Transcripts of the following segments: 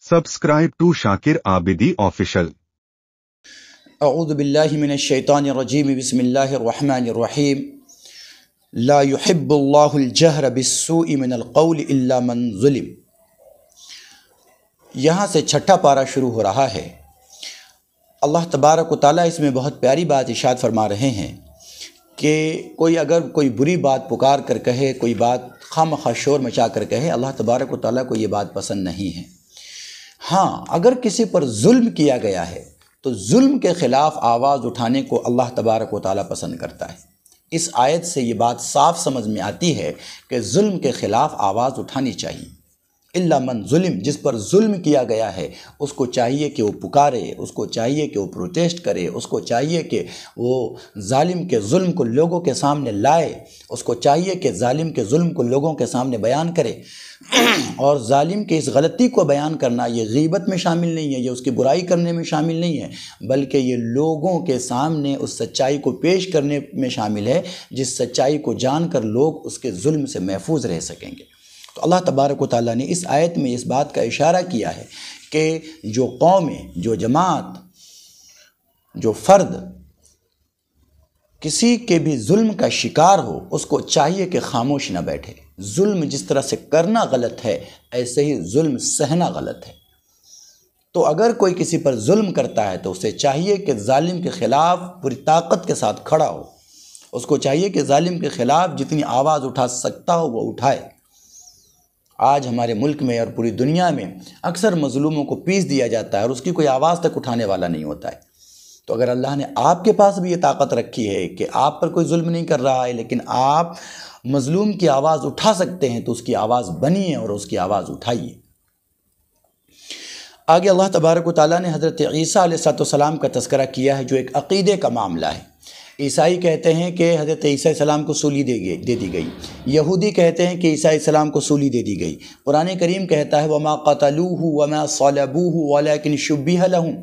Subscribe to Shakir Abidi Official. اعوذ باللہ من الشیطان الرجیم بسم اللہ الرحمن الرحیم لا يحب اللہ الجہر بالسوء من القول الا من ظلم۔ یہاں سے چھٹا پارہ شروع ہو رہا ہے۔ اللہ تبارک و تعالیٰ اس میں بہت پیاری بات ارشاد فرما رہے ہیں کہ اگر کوئی بری بات پکار کر کہے، کوئی بات خواہ شور مچا کر کہے، اللہ تبارک و تعالیٰ کو یہ بات پسند نہیں ہے۔ ہاں، اگر کسی پر ظلم کیا گیا ہے تو ظلم کے خلاف آواز اٹھانے کو اللہ تبارک و تعالیٰ پسند کرتا ہے۔ اس آیت سے یہ بات صاف سمجھ میں آتی ہے کہ ظلم کے خلاف آواز اٹھانی چاہیے۔ الا من ظلم، جس پر ظلم کیا گیا ہے اس کو چاہیے کہ وہ پکارے، اس کو چاہیے کہ وہ پروٹیسٹ کرے، اس کو چاہیے کہ وہ ظالم کے ظلم کو لوگوں کے سامنے لائے، اس کو چاہیے کہ ظالم کے ظلم کو لوگوں کے سامنے بیان کرے۔ اور ظالم کی اس غلطی کو بیان کرنا یہ غیبت میں شامل نہیں ہے، یہ اس کی برائی کرنے میں شامل نہیں ہے، بلکہ یہ لوگوں کے سامنے اس سچائی کو پیش کرنے میں شامل ہے جس سچائی کو جان کر لوگ اس کے ظلم سے محفوظ رہ سکیں گے۔ تو اللہ تبارک و تعالیٰ نے اس آیت میں اس بات کا اشارہ کیا ہے کہ جو قومیں، جو جماعت، جو فرد کسی کے بھی ظلم کا شکار ہو، اس کو چاہیے کہ خاموش نہ بیٹھے۔ ظلم جس طرح سے کرنا غلط ہے، ایسے ہی ظلم سہنا غلط ہے۔ تو اگر کوئی کسی پر ظلم کرتا ہے تو اسے چاہیے کہ ظالم کے خلاف پوری طاقت کے ساتھ کھڑا ہو، اس کو چاہیے کہ ظالم کے خلاف جتنی آواز اٹھا سکتا ہو وہ اٹھائے۔ آج ہمارے ملک میں اور پوری دنیا میں اکثر مظلوموں کو پیس دیا جاتا ہے اور اس کی کوئی آواز تک اٹھانے والا نہیں ہوتا ہے۔ تو اگر اللہ نے آپ کے پاس بھی یہ طاقت رکھی ہے کہ آپ پر کوئی ظلم نہیں کر رہا ہے لیکن آپ مظلوم کی آواز اٹھا سکتے ہیں، تو اس کی آواز بنیے اور اس کی آواز اٹھائیے۔ آگے اللہ تبارک و تعالیٰ نے حضرت عیسیٰ علیہ السلام کا تذکرہ کیا ہے جو ایک عقیدے کا معاملہ ہے۔ عیسائی کہتے ہیں کہ حضرت عیسیٰ علیہ السلام کو سولی دے دی گئی، یہودی کہتے ہیں کہ عیسیٰ علیہ السلام کو سولی دے دی گئی۔ قرآن کریم کہتا ہے وَمَا قَتَلُوهُ وَمَا صَلَبُوهُ وَلَكِنْ شُبِّهَ لَهُمْ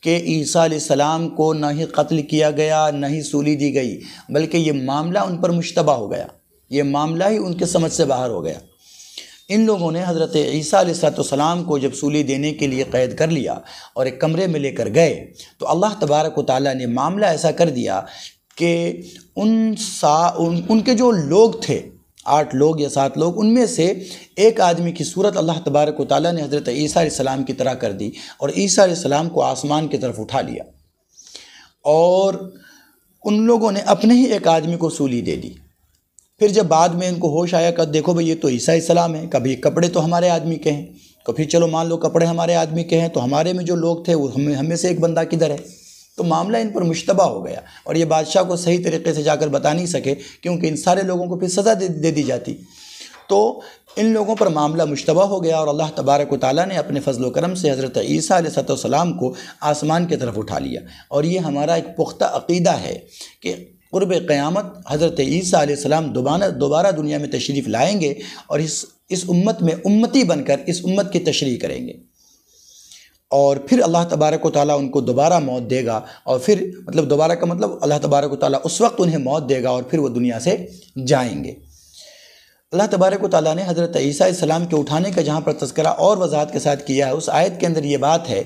کہ عیسیٰ علیہ السلام کو نہ ہی قتل کیا گیا نہ ہی سولی دی گئی، بلکہ یہ معاملہ ان پر مشتبہ ہو گیا، یہ معاملہ ہی ان کے سمجھ سے باہر ہو گیا۔ ان لوگوں نے حضرت عیسیٰ علیہ السلام کو جب سولی دینے کے لیے قید کر لیا اور ایک کمرے میں لے کر گئے تو اللہ تبارک و تعالیٰ نے معاملہ ایسا کر دیا کہ ان کے جو لوگ تھے، 8 لوگ یا 7 لوگ، ان میں سے ایک آدمی کی صورت اللہ تبارک و تعالیٰ نے حضرت عیسیٰ علیہ السلام کی طرح کر دی اور عیسیٰ علیہ السلام کو آسمان کی طرف اٹھا لیا، اور ان لوگوں نے اپنے ہی ایک آدمی کو سولی دے دی۔ پھر جب بعد میں ان کو ہوش آیا کہ دیکھو بھئی یہ تو عیسیٰ علیہ السلام ہے، کبھی کپڑے تو ہمارے آدمی کے ہیں، تو پھر چلو مان لو کپڑے ہمارے آدمی کے ہیں، تو ہمارے میں جو لوگ تھے وہ ہمیں سے ایک بندہ کدھر ہے؟ تو معاملہ ان پر مشتبہ ہو گیا اور یہ بادشاہ کو صحیح طریقے سے جا کر بتا نہیں سکے کیونکہ ان سارے لوگوں کو پھر سزا دے دی جاتی۔ تو ان لوگوں پر معاملہ مشتبہ ہو گیا اور اللہ تبارک و تعالیٰ نے اپنے فضل و کرم سے حضرت عیسیٰ علیہ السلام کو آسمان کی طرف اٹھا لیا۔ اور یہ ہمارا ایک پختہ عقیدہ ہے کہ قرب قیامت حضرت عیسیٰ علیہ السلام دوبارہ دنیا میں تشریف لائیں گے اور اس امت میں امتی بن کر اس امت کی تشریح کریں گے، اور پھر اللہ تبارک و تعالیٰ ان کو دوبارہ موت دے گا، اور پھر دوبارہ کا مطلب اللہ تبارک و تعالیٰ اس وقت انہیں موت دے گا اور پھر وہ دنیا سے جائیں گے۔ اللہ تبارک و تعالیٰ نے حضرت عیسیٰ علیہ السلام کے اٹھانے کا جہاں پر تذکرہ اور وضاحت کے ساتھ کیا ہے، اس آیت کے اندر یہ بات ہے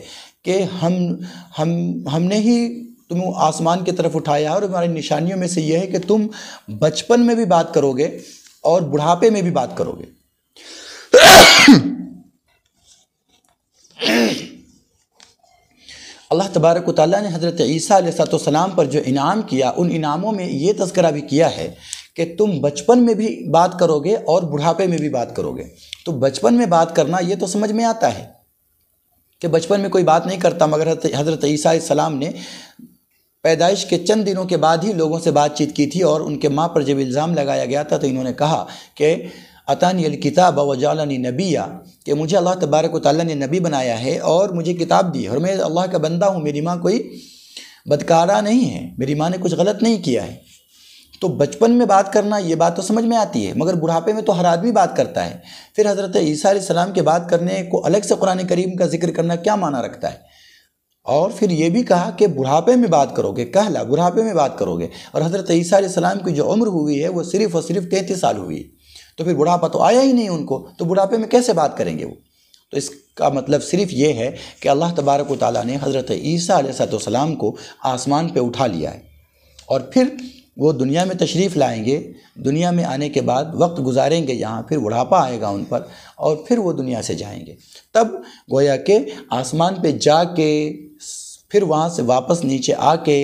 کہ ہم نے ہی تم آسمان کی طرف اٹھایا، اور ہماری نشانیوں میں سے یہ ہے کہ تم بچپن میں بھی بات کرو گے اور بڑھاپے میں بھی بات کرو گے۔ اللہ تبارک و تعالیٰ نے حضرت عیسیٰ علیہ السلام پر جو انعام کیا، ان انعاموں میں یہ تذکرہ بھی کیا ہے کہ تم بچپن میں بھی بات کرو گے اور بڑھاپے میں بھی بات کرو گے۔ تو بچپن میں بات کرنا یہ تو سمجھ میں آتا ہے کہ بچپن میں کوئی بات نہیں کرتا، مگر حضرت عیسیٰ علیہ السلام نے پیدائش کے چند دنوں کے بعد ہی لوگوں سے بات چیت کی تھی، اور ان کے ماں پر جب الزام لگایا گیا تھا تو انہوں نے کہا کہ اتانی الکتاب وجعلنی نبیا، کہ مجھے اللہ تبارک و تعالیٰ نے نبی بنایا ہے اور مجھے کتاب دی، اور میں اللہ کا بندہ ہوں، میری ماں کوئی بدکارہ نہیں ہے، میری ماں نے کچھ غلط نہیں کیا ہے۔ تو بچپن میں بات کرنا یہ بات تو سمجھ میں آتی ہے، مگر بڑھاپے میں تو ہر آدمی بات کرتا ہے۔ پھر حضرت عیسیٰ علیہ السلام کے بات کرنے کو الگ سے قرآن کریم کا ذکر کرنا کیا معنی رکھتا ہے؟ اور پھر یہ بھی کہا کہ بڑھاپے میں بات کرو گے، کہلا بڑھاپے میں بات کرو گے، اور حضرت عیسیٰ علیہ السلام کی جو عمر ہوئی ہے وہ صرف 33 سال ہوئی، تو پھر بڑھاپا تو آیا ہی نہیں ان کو، تو بڑھاپے میں کیسے بات کریں گے وہ؟ تو اس کا مطلب صرف یہ ہے کہ اللہ تبارک و تعالیٰ نے حضرت عیسیٰ علیہ السلام کو آسمان پہ اٹھا لیا ہے، اور پھر وہ دنیا میں تشریف لائیں گے، دنیا میں آنے کے بعد وقت گزاریں گے یہاں، پھر بڑھاپا آئے گا ان پر، اور پھر وہ دنیا سے جائیں گے۔ تب گویا کہ آسمان پہ جا کے پھر وہاں سے واپس نیچے آ کے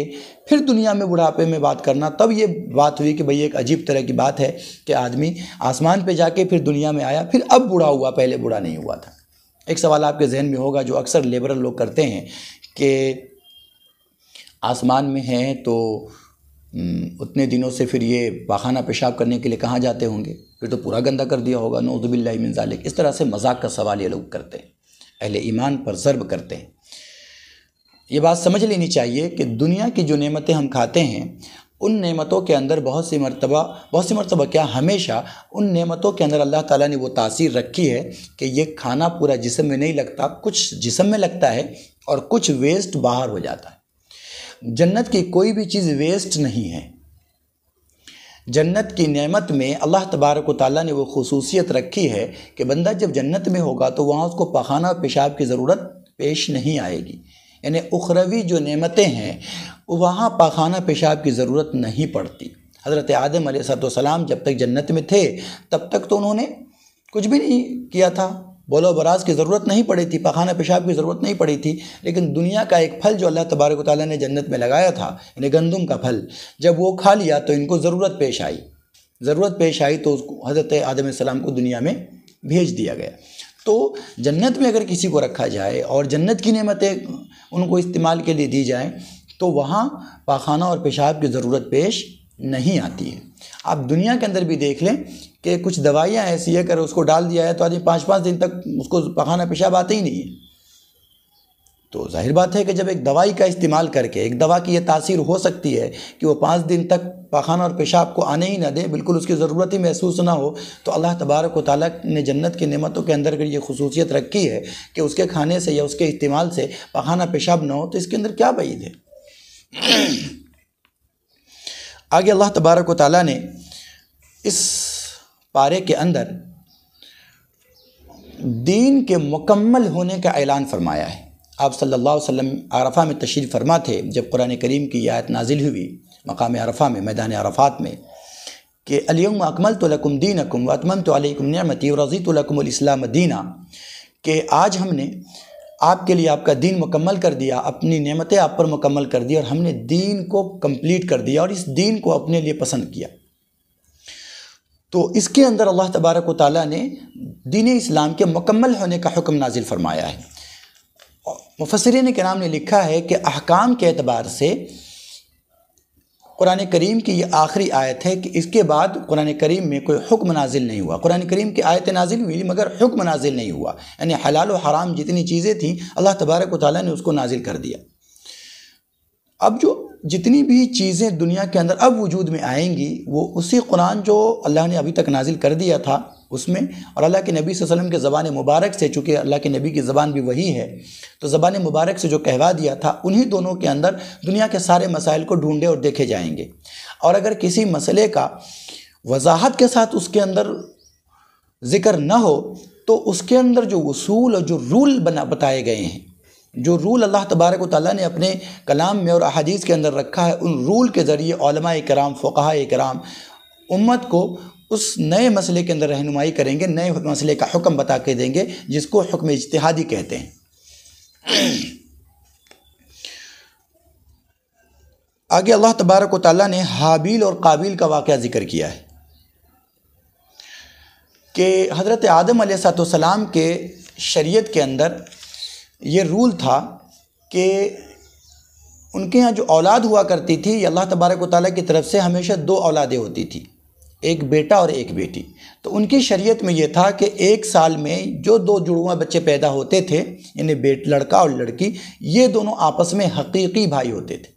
پھر دنیا میں بڑھاپے میں بات کرنا، تب یہ بات ہوئی کہ بھئی ایک عجیب طرح کی بات ہے کہ آدمی آسمان پہ جا کے پھر دنیا میں آیا، پھر اب بوڑھا ہوا، پہلے بوڑھا نہیں ہوا تھا۔ ایک سوال آپ کے ذہن میں ہوگا جو اکثر لیبرل لوگ کرتے ہیں کہ آسمان میں ہیں تو اتنے دنوں سے پھر یہ پاخانہ پیشاب کرنے کے لیے کہاں جاتے ہوں گے، پھر تو پورا گندہ کر دیا ہوگا، نعوذ باللہ من ذالک۔ اس طرح سے مذاق کا سوال یہ لوگ کرتے ہیں، اہل ایمان پر ضرب کرتے ہیں۔ یہ بات سمجھ لینی چاہیے کہ دنیا کی جو نعمتیں ہم کھاتے ہیں، ان نعمتوں کے اندر بہت سی مرتبہ کیا ہمیشہ ان نعمتوں کے اندر اللہ تعالیٰ نے وہ تاثیر رکھی ہے کہ یہ کھانا پورا جسم میں نہیں لگتا، کچھ جسم میں لگتا ہے اور کچھ ویسٹ باہر ہو جاتا ہے۔ جنت کی کوئی بھی چیز ویسٹ نہیں ہے۔ جنت کی نعمت میں اللہ تبارک و تعالیٰ نے وہ خصوصیت رکھی ہے کہ بندہ جب جنت میں ہوگا تو وہاں اس کو پاخانہ پیشاب کی ضرورت پیش نہیں آئے گی، یعنی اخروی جو نعمتیں ہیں وہاں پاخانہ پیشاب کی ضرورت نہیں پڑتی۔ حضرت آدم علیہ السلام جب تک جنت میں تھے تب تک تو انہوں نے کچھ بھی نہیں کیا تھا، بول و براز کی ضرورت نہیں پڑی تھی، پاخانہ پیشاب کی ضرورت نہیں پڑی تھی، لیکن دنیا کا ایک پھل جو اللہ تبارک و تعالیٰ نے جنت میں لگایا تھا، یعنی گندم کا پھل، جب وہ کھا لیا تو ان کو ضرورت پیش آئی تو حضرت آدم علیہ السلام کو دنیا میں بھیج دیا گیا۔ تو جنت میں اگر کسی کو رکھا جائے اور جنت کی نعمتیں ان کو استعمال کے لیے دی جائیں تو وہاں پاخانہ اور پیشاب کی ضرورت پیش نہیں آتی ہے۔ آپ دنیا کے اندر بھی دیکھ لیں کہ کچھ دوائیاں ایسی ہے اگر اس کو ڈال دیا ہے تو آدمی 5 دن تک اس کو پاخانہ پیشاب آتے ہی نہیں ہے۔ تو ظاہر بات ہے کہ جب ایک دوائی کا استعمال کر کے ایک دوا کی یہ تاثیر ہو سکتی ہے کہ وہ 5 دن تک پاخانہ اور پیشاب کو آنے ہی نہ دے، بالکل اس کی ضرورت ہی محسوس نہ ہو، تو اللہ تبارک و تعالیٰ نے جنت کی نعمتوں کے اندر اگر یہ خصوصیت رکھی ہے کہ اس کے کھانے سے یا اس کے استعمال سے پاخانہ پیشاب نہ ہو، تو اس کے اندر کیا بعید ہے؟ آگے اللہ تبارک و تعالیٰ نے اس پارے کے اندر دین کے مکمل ہونے کا اعلان فرمایا ہے۔ آپ صلی اللہ علیہ وسلم عرفہ میں تشریف فرما تھے جب قرآن کریم کی یہ آیت نازل ہوئی مقام عرفہ میں، میدان عرفات میں، کہ الیوم اکملت لکم دینکم واتممت علیکم نعمتی ورضیت لکم الاسلام دینا، کہ آج ہم نے آپ کے لیے آپ کا دین مکمل کر دیا، اپنی نعمتیں آپ پر مکمل کر دی، اور ہم نے دین کو کمپلیٹ کر دیا اور اس دین کو اپنے لیے پسند کیا۔ تو اس کے اندر اللہ تبارک و تعالیٰ نے دین اسلام کے مکمل ہونے کا حکم نازل فرمایا ہے۔ مفسرین کرام نے لکھا ہے کہ احکام کے اعتبار سے قرآن کریم کی یہ آخری آیت ہے کہ اس کے بعد قرآن کریم میں کوئی حکم نازل نہیں ہوا۔ قرآن کریم کی آیت نازل ہوئی مگر حکم نازل نہیں ہوا، یعنی حلال و حرام جتنی چیزیں تھیں اللہ تبارک و تعالیٰ نے اس کو نازل کر دیا۔ اب جو جتنی بھی چیزیں دنیا کے اندر اب وجود میں آئیں گی وہ اسی قرآن جو اللہ نے ابھی تک نازل کر دیا تھا اس میں، اور اللہ کے نبی صلی اللہ علیہ وسلم کے زبان مبارک سے، چونکہ اللہ کے نبی کی زبان بھی وہی ہے تو زبان مبارک سے جو کہوا دیا تھا انہی دونوں کے اندر دنیا کے سارے مسائل کو ڈھونڈے اور دیکھے جائیں گے۔ اور اگر کسی مسئلے کا وضاحت کے ساتھ اس کے اندر ذکر نہ ہو تو اس کے اندر جو اصول اور جو رول بتائے گئے ہیں، جو رول اللہ تبارک و تعالیٰ نے اپنے کلام میں اور احادیث کے اندر رکھا ہے، ان رول کے ذریعے علماء کرام، فقہاء کرام امت کو اس نئے مسئلے کے اندر رہنمائی کریں گے، نئے مسئلے کا حکم بتا کے دیں گے جس کو حکم اجتہادی کہتے ہیں۔ آگے اللہ تبارک و تعالیٰ نے حابیل اور قابیل کا واقعہ ذکر کیا ہے کہ حضرت آدم علیہ السلام کے شریعت کے اندر یہ رول تھا کہ ان کے ہاں جو اولاد ہوا کرتی تھی یہ اللہ تبارک و تعالیٰ کی طرف سے ہمیشہ 2 اولادیں ہوتی تھی، ایک بیٹا اور ایک بیٹی۔ تو ان کی شریعت میں یہ تھا کہ 1 سال میں جو 2 جڑواں بچے پیدا ہوتے تھے، یعنی لڑکا اور لڑکی، یہ دونوں آپس میں حقیقی بھائی ہوتے تھے،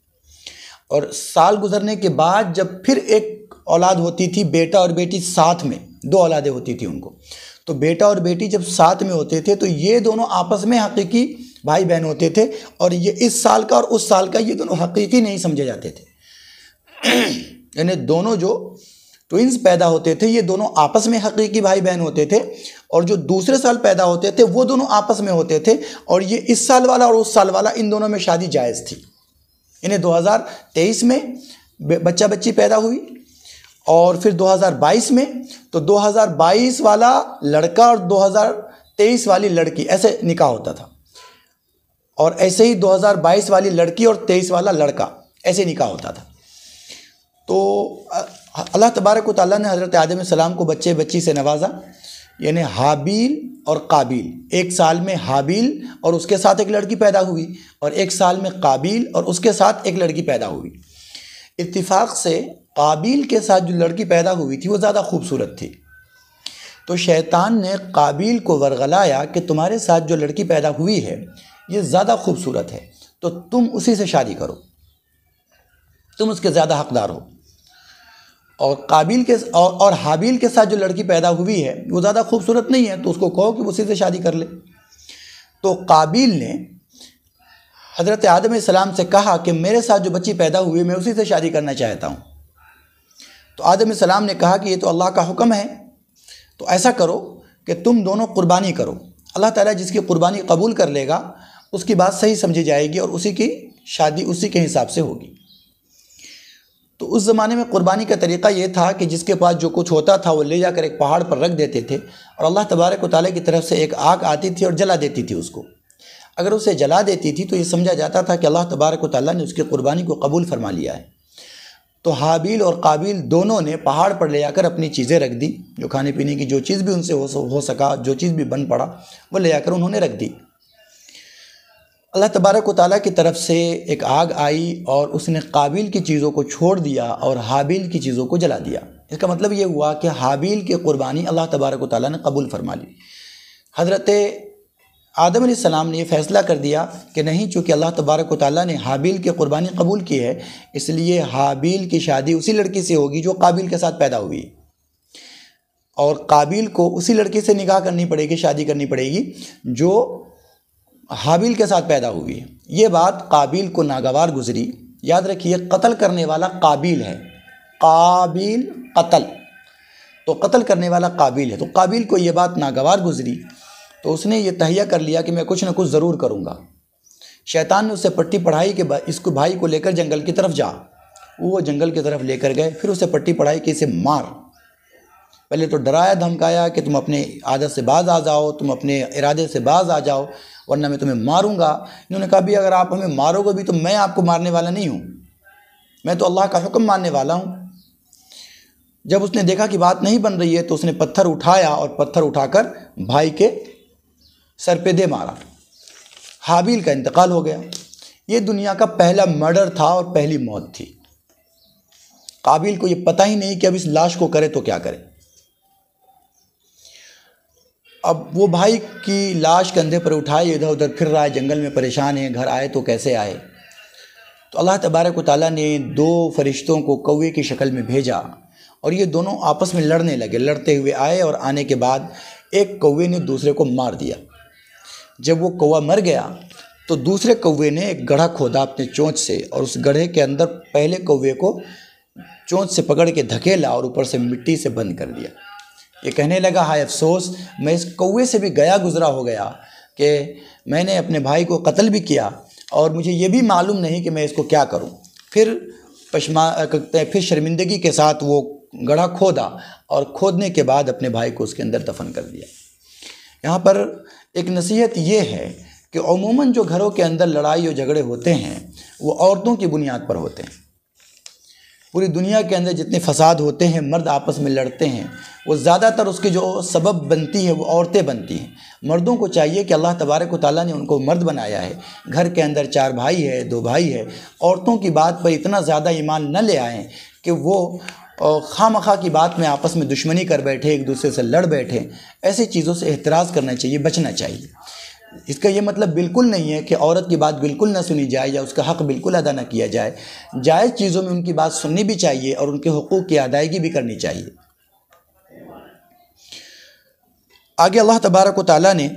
اور سال گزرنے کے بعد جب پھر ایک اولاد ہوتی تھی، بیٹا اور بیٹی ساتھ میں 2 اولادیں ہوتی تھی ان کو، تو بیٹا اور بیٹی جب ساتھ میں ہوتے تھے تو یہ دونوں آپس میں حقیقی بھائی بہن ہوتے تھے، اور یہ اس سال کا اور اس سال کا یہ دونوں حقیقی نہیں سمجھے جاتے تھے، یعنی دونوں جو ٹوئنز پیدا ہوتے تھے یہ دونوں آپس میں حقیقی بھائی بہن ہوتے تھے، اور جو دوسرے سال پیدا ہوتے تھے وہ دونوں آپس میں ہوتے تھے، اور یہ اس سال والا اور اس سال والا ان دونوں میں شادی جائز تھی۔ انہیں 2023 میں بچہ بچی پیدا ہوئی، اور پھر 2022 میں، تو 2022 والا لڑکا اور 2023 والی لڑکی، ایسے نکاح ہوتا تھا، اور ایسے ہی 2022 والی لڑکی اور 23 والا لڑکا، ایسے نکاح ہوتا تھا۔ تو اللہ تبارک و تعالیٰ نے حضرت آدم علیہ السلام کو بچے بچی سے نوازا، یعنی حابیل اور قابیل۔ ایک سال میں حابیل اور اس کے ساتھ ایک لڑکی پیدا ہوئی، اور ایک سال میں قابیل اور اس کے ساتھ ایک لڑکی پیدا ہوئی۔ اتفاق سے قابیل کے ساتھ جو لڑکی پیدا ہوئی تھی وہ زیادہ خوبصورت تھی، تو شیطان نے قابیل کو ورغلایا کہ تمہارے ساتھ جو لڑکی پیدا ہوئی ہے یہ زیادہ خوبصورت ہے، تو تم اسی سے شادی کرو، تم اس کے زیادہ حقدار ہو۔ اور قابیل کے اور حابیل کے ساتھ جو لڑکی پیدا ہوئی ہے وہ زیادہ خوبصورت نہیں ہے، تو اس کو کہو کہ وہ اسی سے شادی کر لے۔ تو قابیل نے حضرت آدم علیہ السلام سے کہا کہ میرے ساتھ جو بچی پیدا ہوئی ہے میں اسی سے شادی کرنا چاہتا ہوں۔ تو آدم علیہ السلام نے کہا کہ یہ تو اللہ کا حکم ہے، تو ایسا کرو کہ تم دونوں قربانی کرو، اللہ تعالیٰ جس کی قربانی قبول کر لے گا اس کی بات صحیح سمجھی جائے گی، اور اسی کی شادی اسی کے حساب سے ہوگی۔ تو اس زمانے میں قربانی کا طریقہ یہ تھا کہ جس کے پاس جو کچھ ہوتا تھا وہ لے جا کر ایک پہاڑ پر رکھ دیتے تھے، اور اللہ تبارک و تعالیٰ کی طرف سے ایک آگ آتی تھی اور جلا دیتی تھی اس کو۔ اگر اسے جلا دیتی تھی تو یہ سمجھا جاتا تھا کہ اللہ تبارک و تعالیٰ نے اس کی قربانی کو قبول فرما لیا ہے۔ تو حابیل اور قابیل دونوں نے پہاڑ پر لے جا کر اپنی چیزیں رکھ دی، جو کھانے پینے کی جو چیز بھی ان سے ہو سکا، جو چیز بھی بن پڑا وہ لے جا کر انہوں نے رکھ دی۔ اللہ تبارک و تعالیٰ کی طرف سے ایک آگ آئی اور اس نے قابیل کی چیزوں کو چھوڑ دیا اور حابیل کی چیزوں کو جلا دیا۔ اس کا مطلب یہ ہوا کہ حابیل کی قربانی اللہ تبارک و تعالیٰ نے قبول فرما لی۔ حضرت آدم علیہ السلام نے یہ فیصلہ کر دیا کہ نہیں، چونکہ اللہ تبارک و تعالیٰ نے حابیل کی قربانی قبول کی ہے، اس لیے حابیل کی شادی اسی لڑکی سے ہوگی جو قابیل کے ساتھ پیدا ہوئی، اور قابیل کو اسی لڑکی سے نکاح کرنی پڑے گی، شادی کرنی پڑے گی جو حابیل کے ساتھ پیدا ہوئی ہے۔ یہ بات قابیل کو ناگوار گزری۔ یاد رکھیے، قتل کرنے والا قابیل ہے، قابیل قتل، تو قتل کرنے والا قابیل ہے، تو قابیل کو یہ بات ناگوار گزری، تو اس نے یہ تہیہ کر لیا کہ میں کچھ نہ کچھ ضرور کروں گا۔ شیطان نے اسے پٹی پڑھائی کہ اس کو بھائی کو لے کر جنگل کی طرف جا۔ وہ جنگل کی طرف لے کر گئے، پھر اسے پٹی پڑھائی کہ اسے مار۔ پہلے تو ڈرایا دھمکایا کہ تم اپنے عادت سے باز آ جاؤ، تم اپنے ارادے سے باز آ جاؤ، ورنہ میں تمہیں ماروں گا۔ انہوں نے کہا بھی اگر آپ ہمیں مارو گے بھی تو میں آپ کو مارنے والا نہیں ہوں، میں تو اللہ کا حکم ماننے والا ہوں۔ جب اس نے دیکھا کہ بات نہیں بن رہی ہے تو اس نے پتھر اٹھایا اور پتھر اٹھا کر بھائی کے سر پہ دے مارا۔ حابیل کا انتقال ہو گیا۔ یہ دنیا کا پہلا مرڈر تھا اور پہلی موت تھی۔ قابیل کو یہ پتہ ہی نہیں کہ اب اس لاش کو کرے تو کیا کرے۔ اب وہ بھائی کی لاش کندھے پر اٹھائے ادھر ادھر پھر رہا ہے، جنگل میں پریشان ہے، گھر آئے تو کیسے آئے؟ تو اللہ تبارک و تعالیٰ نے 2 فرشتوں کو کوے کی شکل میں بھیجا، اور یہ دونوں آپس میں لڑنے لگے۔ لڑتے ہوئے آئے اور آنے کے بعد ایک کوے نے دوسرے کو مار دیا۔ جب وہ کوا مر گیا تو دوسرے کوے نے ایک گڑھا کھودا اپنے چونچ سے، اور اس گڑھے کے اندر پہلے کوے کو چونچ سے پکڑ کے دھکیلا اور اوپر سے مٹی سے بند کر دیا۔ یہ کہنے لگا، ہائے افسوس، میں اس کوے سے بھی گیا گزرا ہو گیا کہ میں نے اپنے بھائی کو قتل بھی کیا اور مجھے یہ بھی معلوم نہیں کہ میں اس کو کیا کروں۔ پھر شرمندگی کے ساتھ وہ گڑھا کھودا، اور کھودنے کے بعد اپنے بھائی کو اس کے اندر دفن کر دیا۔ یہاں پر ایک نصیحت یہ ہے کہ عموماً جو گھروں کے اندر لڑائی اور جھگڑے ہوتے ہیں وہ عورتوں کی بنیاد پر ہوتے ہیں۔ پوری دنیا کے اندر جتنے فساد ہوتے ہیں، مرد آپس میں لڑتے ہیں، وہ زیادہ تر اس کی جو سبب بنتی ہے وہ عورتیں بنتی ہیں۔ مردوں کو چاہیے کہ اللہ تبارک و تعالیٰ نے ان کو مرد بنایا ہے، گھر کے اندر 4 بھائی ہے، 2 بھائی ہے، عورتوں کی بات پر اتنا زیادہ ایمان نہ لے آئیں کہ وہ خواہ مخواہ کی بات میں آپس میں دشمنی کر بیٹھے، ایک دوسرے سے لڑ بیٹھے۔ ایسی چیزوں سے احتراز کرنا چاہیے، بچنا چاہیے۔ اس کا یہ مطلب بالکل نہیں ہے کہ عورت کی بات بالکل نہ سنی جائے یا اس کا حق بالکل ادا نہ کیا جائے۔ جائز چیزوں میں ان کی بات سننی بھی چاہیے اور ان کے حقوق کی ادائیگی بھی کرنی چاہیے۔ آگے اللہ تبارک و تعالیٰ نے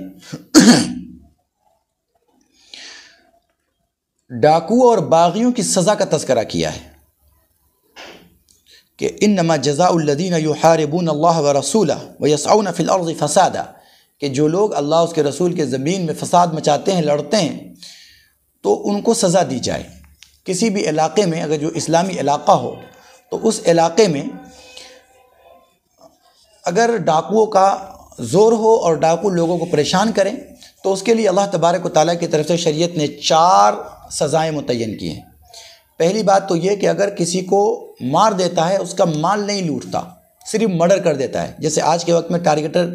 ڈاکو اور باغیوں کی سزا کا تذکرہ کیا ہے کہ انما جزاء الذین یحاربون اللہ ورسولہ ویسعون فی الارض فسادا کہ جو لوگ اللہ اس کے رسول کے زمین میں فساد مچاتے ہیں، لڑتے ہیں، تو ان کو سزا دی جائے۔ کسی بھی علاقے میں اگر جو اسلامی علاقہ ہو تو اس علاقے میں اگر ڈاکوؤں کا زور ہو اور ڈاکو لوگوں کو پریشان کریں تو اس کے لیے اللہ تبارک و تعالیٰ کی طرف سے شریعت نے 4 سزائیں متعین کی ہیں۔ پہلی بات تو یہ کہ اگر کسی کو مار دیتا ہے، اس کا مال نہیں لوٹتا، صرف مرڈر کر دیتا ہے، جیسے آج کے وقت میں ٹارگیٹنگ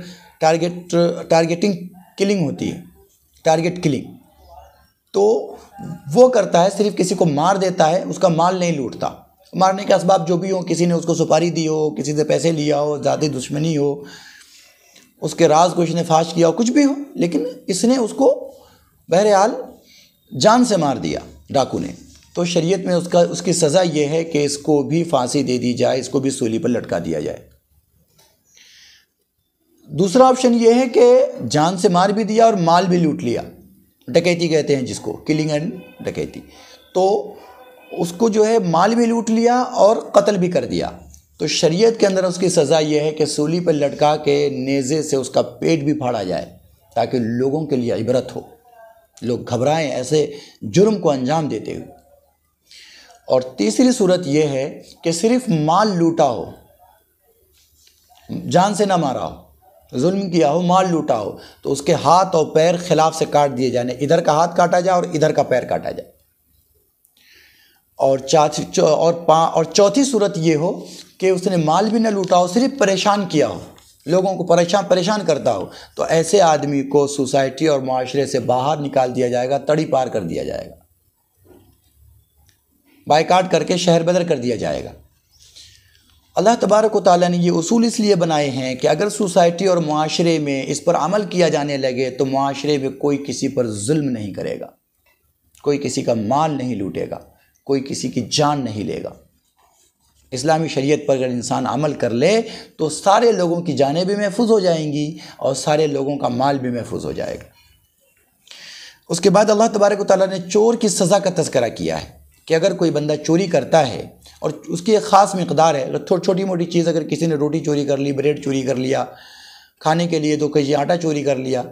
کلنگ ہوتی ہے، ٹارگیٹ کلنگ، تو وہ کرتا ہے، صرف کسی کو مار دیتا ہے، اس کا مال نہیں لوٹتا۔ مارنے کے اسباب جو بھی ہوں، کسی نے اس کو سپاری دی ہو، کسی سے پیسے لیا ہو، ذاتی دشمنی ہو، اس کے راز کو اس نے فاش کیا ہو، کچھ بھی ہو، لیکن اس نے اس کو بہرحال جان سے مار دیا ڈاکو نے، تو شریعت میں اس کی سزا یہ ہے کہ اس کو بھی پھانسی دے دی جائے، اس کو بھی سولی پر لٹکا دیا جائے۔ دوسرا آپشن یہ ہے کہ جان سے مار بھی دیا اور مال بھی لوٹ لیا، ڈکیتی کہتے ہیں جس کو، کلنگ اینڈ ڈکیتی، تو اس کو جو ہے مال بھی لوٹ لیا اور قتل بھی کر دیا، تو شریعت کے اندر اس کی سزا یہ ہے کہ سولی پر لٹکا کے نیزے سے اس کا پیٹ بھی پھاڑا جائے تاکہ لوگوں کے لیے عبرت ہو، لوگ گھبرائیں ایسے جرم کو انجام دیتے ہوئے۔ اور تیسری صورت یہ ہے کہ صرف مال لوٹا ہو، جان سے نہ مارا ہو، ظلم کیا ہو، مال لوٹا ہو، تو اس کے ہاتھ اور پیر خلاف سے کاٹ دیے جانے، ادھر کا ہاتھ کاٹا جائے اور ادھر کا پیر کاٹا جائے۔ اور چوتھی صورت یہ ہو کہ اس نے مال بھی نہ لوٹا ہو، صرف پریشان کیا ہو، لوگوں کو پریشان کرتا ہو، تو ایسے آدمی کو سوسائٹی اور معاشرے سے باہر نکال دیا جائے گا، تڑی پار کر دیا جائے گا، بائیکاٹ کر کے شہر بدر کر دیا جائے گا۔ اللہ تبارک و تعالیٰ نے یہ اصول اس لیے بنائے ہیں کہ اگر سوسائٹی اور معاشرے میں اس پر عمل کیا جانے لگے تو معاشرے میں کوئی کسی پر ظلم نہیں کرے گا، کوئی کسی کا مال نہیں لوٹے گا، کوئی کسی کی جان نہیں لے گا۔ اسلامی شریعت پر اگر انسان عمل کر لے تو سارے لوگوں کی جانیں بھی محفوظ ہو جائیں گی اور سارے لوگوں کا مال بھی محفوظ ہو جائے گا۔ اس کے بعد اللہ تبارک و تعالیٰ نے چور کی سزا کا تذکرہ کیا ہے کہ اگر کوئی بندہ چوری کرتا ہے اور اس کی ایک خاص مقدار ہے، اگر چھوٹی موٹی چیز، اگر کسی نے روٹی چوری کر لی، بریڈ چوری کر لیا، کھانے کے لیے 2 کیجی آٹا چوری کر لیا،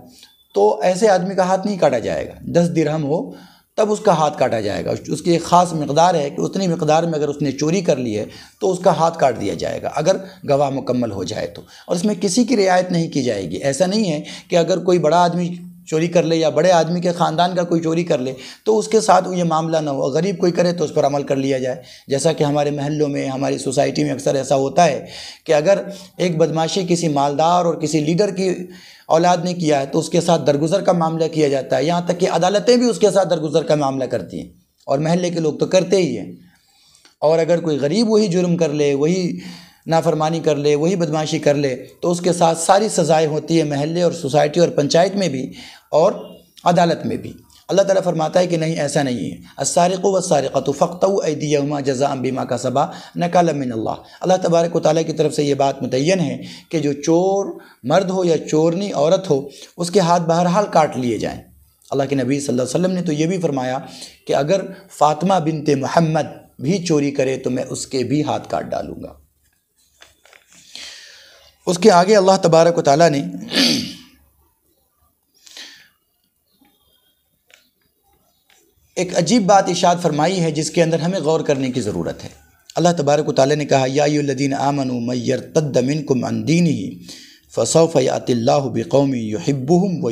تو ایسے آدمی کا ہاتھ نہیں کاٹا جائے گا، 10 درہم ہو تب اس کا ہاتھ کاٹا جائے گا۔ اس کی ایک خاص مقدار ہے کہ اتنی مقدار میں اگر اس نے چوری کر لی ہے تو اس کا ہاتھ کاٹ دیا جائے گا اگر گواہ مکمل ہو جائے تو، اور اس میں کسی کی رعایت نہیں کی جائے گی۔ ایسا نہیں ہے کہ اگر کوئی بڑا آدمی چوری کر لے یا بڑے آدمی کے خاندان کا کوئی چوری کر لے تو اس کے ساتھ یہ معاملہ نہ ہو، غریب کوئی کرے تو اس پر عمل کر لیا جائے، جیسا کہ ہمارے محلوں میں، ہماری سوسائٹی میں اکثر ایسا ہوتا ہے کہ اگر ایک بدماشی کسی مالدار اور کسی لیڈر کی اولاد نے کیا ہے تو اس کے ساتھ درگزر کا معاملہ کیا جاتا ہے، یہاں تک کہ عدالتیں بھی اس کے ساتھ درگزر کا معاملہ کرتی ہیں، اور محلے کے لوگ تو کرتے ہی ہیں۔ اور اگر کوئی غریب وہی جرم کر لے، وہی نافرمانی کر لے، وہی بدماشی کر لے تو اس کے ساتھ ساری سزائیں ہوتی ہیں، محلے اور سوسائٹی اور پنچایت میں بھی اور عدالت میں بھی۔ اللہ تعالیٰ فرماتا ہے کہ نہیں، ایسا نہیں ہے۔ السارق والسارقۃ فاقطعوا ایدیہما جزاء بما کسبا نکالا من اللہ۔ اللہ تبارک و تعالیٰ کی طرف سے یہ بات متعین ہے کہ جو چور مرد ہو یا چورنی عورت ہو، اس کے ہاتھ بہرحال کاٹ لیے جائیں۔ اللہ کے نبی صلی اللہ علیہ وسلم نے تو یہ بھی فرمایا کہ اگر فاطمہ بنت محمد بھی چوری کرے تو میں اس کے بھی ہاتھ کاٹ ڈالوں گا۔ اس کے آگے اللہ تبارک و تعالیٰ نے ایک عجیب بات ارشاد فرمائی ہے جس کے اندر ہمیں غور کرنے کی ضرورت ہے۔ اللہ تبارک و تعالیٰ نے کہا یا ایھا الذین آمنوا من یرتد منکم عن دینہ فسوف یأتی اللہ بقوم یحبہم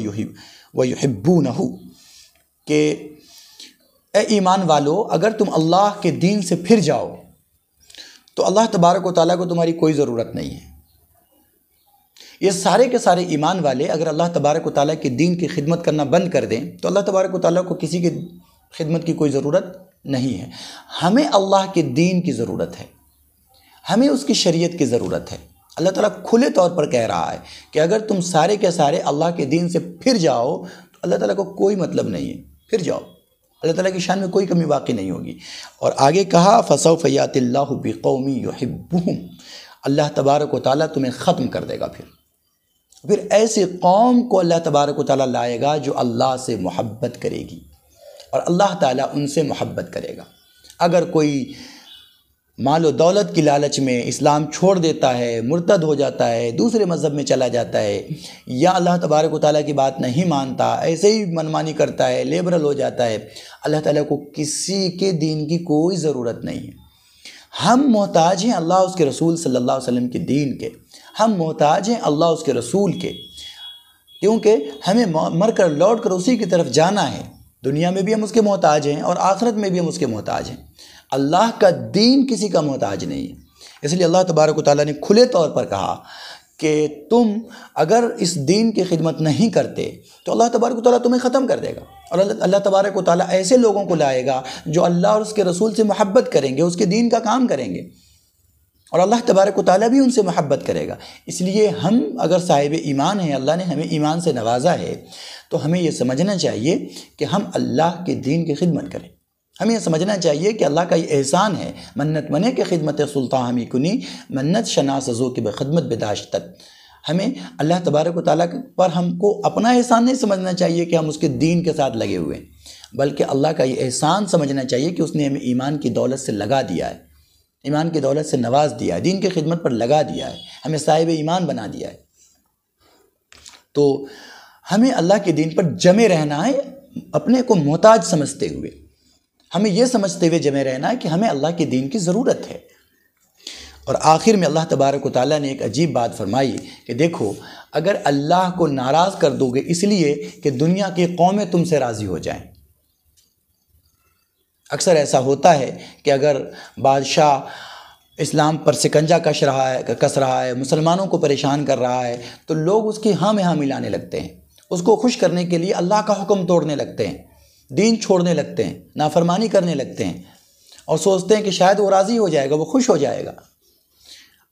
ویحبونہ، کہ اے ایمان والو، اگر تم اللہ کے دین سے پھر جاؤ تو اللہ تبارک و تعالیٰ کو تمہاری کوئی ضرورت نہیں ہے۔ یہ سارے کے سارے ایمان والے اگر اللہ تبارک و تعالیٰ کے دین کی خدمت کرنا بند کر دیں تو اللہ تبارک و تعالیٰ کو کسی کی خدمت کی کوئی ضرورت نہیں ہے۔ ہمیں اللہ کے دین کی ضرورت ہے، ہمیں اس کی شریعت کی ضرورت ہے۔ اللہ تعالیٰ کھلے طور پر کہہ رہا ہے کہ اگر تم سارے کے سارے اللہ کے دین سے پھر جاؤ تو اللہ تعالیٰ کو کوئی مطلب نہیں ہے، پھر جاؤ، اللہ تعالیٰ کی شان میں کوئی کمی باقی نہیں ہوگی۔ اور آگے کہا فسوف یأتی اللہ بقوم یحبہم، اللہ تبارک و تعالیٰ تمہیں ختم کر دے گا، پھر ایسی قوم کو اللہ تبارک و تعالیٰ لائے گا جو اللہ سے محبت کرے گی اور اللہ تعالیٰ ان سے محبت کرے گا۔ اگر کوئی مال و دولت کی لالچ میں اسلام چھوڑ دیتا ہے، مرتد ہو جاتا ہے، دوسرے مذہب میں چلا جاتا ہے، یا اللہ تبارک و تعالیٰ کی بات نہیں مانتا، ایسے ہی منمانی کرتا ہے، لیبرل ہو جاتا ہے، اللہ تعالیٰ کو کسی کے دین کی کوئی ضرورت نہیں ہے۔ ہم محتاج ہیں اللہ اس کے رسول صلی اللہ علیہ وسلم کے دین کے، ہم محتاج ہیں اللہ اس کے رسول کے، کیونکہ ہمیں مر کر لوٹ کر اسی کی طرف جانا ہے۔ دنیا میں بھی ہم اس کے محتاج ہیں اور آخرت میں بھی ہم اس کے محتاج ہیں۔ اللہ کا دین کسی کا محتاج نہیں ہے، اس لیے اللہ تبارک و تعالیٰ نے کھلے طور پر کہا کہ تم اگر اس دین کی خدمت نہیں کرتے تو اللہ تبارک و تعالیٰ تمہیں ختم کر دے گا، اور اللہ تبارک و تعالیٰ ایسے لوگوں کو لائے گا جو اللہ اور اس کے رسول سے محبت کریں گے، اس کے دین کا کام کریں گے، اور اللہ تبارک و تعالیٰ بھی ان سے محبت کرے گا۔ اس لیے ہم اگر صاحب ایمان ہیں، اللہ نے ہمیں ایمان سے نوازا ہے، تو ہمیں یہ سمجھنا چاہیے کہ ہم اللہ کے دین کی خدمت کریں۔ ہمیں یہ سمجھنا چاہیے کہ اللہ کا یہ احسان ہے، منت منے کے خدمت سلطان ہمی کنی، منت شناس ازو کی بخدمت بداشتت۔ ہمیں اللہ تبارک و تعالیٰ پر ہم کو اپنا احسان نہیں سمجھنا چاہیے کہ ہم اس کے دین کے ساتھ لگے ہوئے ہیں، بلکہ اللہ کا یہ احسان سمجھنا چاہیے کہ اس نے ہمیں ایمان کی دولت سے لگا دیا ہے، ایمان کی دولت سے نواز دیا ہے، دین کی خدمت پر لگا دیا ہے، ہمیں صاحب ایمان بنا دیا ہے۔ تو ہمیں اللہ کے دین پر جمے رہنا ہے، اپنے کو محتاج سمجھتے ہوئے، ہمیں یہ سمجھتے ہوئے جمے رہنا ہے کہ ہمیں اللہ کے دین کی ضرورت ہے۔ اور آخر میں اللہ تبارک و تعالیٰ نے ایک عجیب بات فرمائی کہ دیکھو، اگر اللہ کو ناراض کر دو گے اس لیے کہ دنیا کی قومیں تم سے راضی ہو جائیں۔ اکثر ایسا ہوتا ہے کہ اگر بادشاہ اسلام پر سکنجہ کس رہا ہے، مسلمانوں کو پریشان کر رہا ہے، تو لوگ اس کی ہاں میں ہاں ملانے لگتے ہیں، اس کو خوش کرنے کے لیے اللہ کا حکم توڑنے لگتے ہیں، دین چھوڑنے لگتے ہیں، نافرمانی کرنے لگتے ہیں، اور سوچتے ہیں کہ شاید وہ راضی ہو جائے گا، وہ خوش ہو جائے گا۔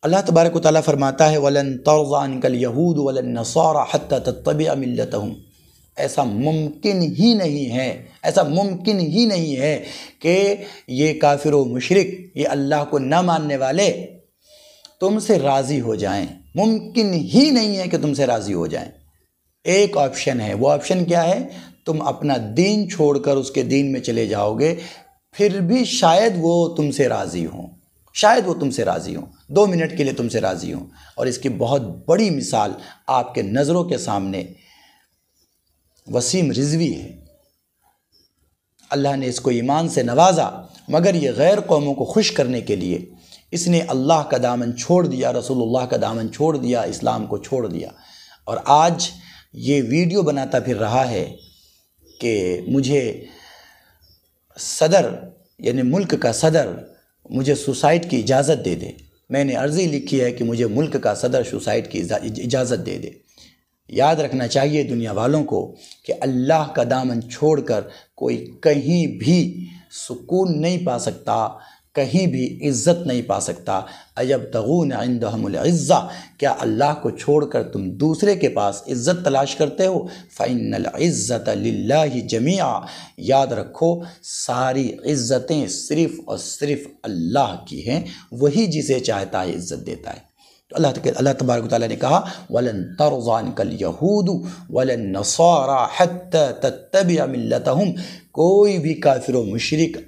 اللہ تبارک و تعالیٰ فرماتا ہے وَلَن تَرْضَ عَنْكَ الْيَهُودُ وَلَا النَّصَارَى حَتَّى تَتَّبِعَ مِلَّتَهُمْ۔ ایسا ممکن ہی نہیں ہے، ایسا ممکن ہی نہیں ہے کہ یہ کافر و مشرک، یہ اللہ کو نہ ماننے والے تم سے راضی ہو جائیں، ممکن ہی نہیں ہے کہ تم سے راضی ہو جائیں۔ ایک آپشن ہے، وہ آپشن کیا ہے؟ تم اپنا دین چھوڑ کر اس کے دین میں چلے جاؤ گے، پھر بھی شاید وہ تم سے راضی ہوں، شاید وہ تم سے راضی ہوں، 2 منٹ کے لیے تم سے راضی ہوں۔ اور اس کی بہت بڑی مثال آپ کے نظروں کے سامنے وسیم رضوی ہے۔ اللہ نے اس کو ایمان سے نوازا، مگر یہ غیر قوموں کو خوش کرنے کے لیے اس نے اللہ کا دامن چھوڑ دیا، رسول اللہ کا دامن چھوڑ دیا، اسلام کو چھوڑ دیا، اور آج یہ ویڈیو بناتا پھر رہا ہے کہ مجھے صدر، یعنی ملک کا صدر، مجھے سوسائڈ کی اجازت دے دے۔ میں نے عرضی لکھی ہے کہ مجھے ملک کا صدر سوسائڈ کی اجازت دے دے۔ یاد رکھنا چاہیے دنیا والوں کو کہ اللہ کا دامن چھوڑ کر کوئی کہیں بھی سکون نہیں پا سکتا، کہیں بھی عزت نہیں پا سکتا۔ ایبتغون عندہم العزہ، کیا اللہ کو چھوڑ کر تم دوسرے کے پاس عزت تلاش کرتے ہو؟ فإن العزت للہ جمیعا، یاد رکھو ساری عزتیں صرف اور صرف اللہ کی ہیں، وہی جسے چاہتا ہے عزت دیتا ہے۔ تو اللہ تبارک و تعالیٰ نے کہا وَلَن تَرْضَ عَنْكَ الْيَهُودُ وَلَا النَّصَارَى حَتَّى تَتَّبِعَ مِلَّتَهُمْ، کوئی بھی کافر و مشرک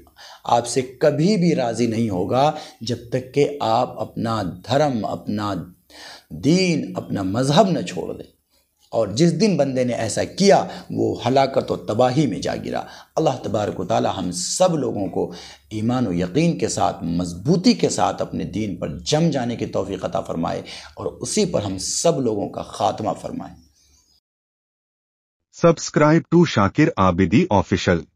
آپ سے کبھی بھی راضی نہیں ہوگا جب تک کہ آپ اپنا دھرم، اپنا دین، اپنا مذہب نہ چھوڑ دیں۔ اور جس دن بندے نے ایسا کیا وہ ہلاکت و تباہی میں جا گرا۔ اللہ تبارک و تعالی ہم سب لوگوں کو ایمان و یقین کے ساتھ، مضبوطی کے ساتھ اپنے دین پر جم جانے کی توفیق عطا فرمائے، اور اسی پر ہم سب لوگوں کا خاتمہ فرمائے۔ Subscribe to Shakir Abidi Official.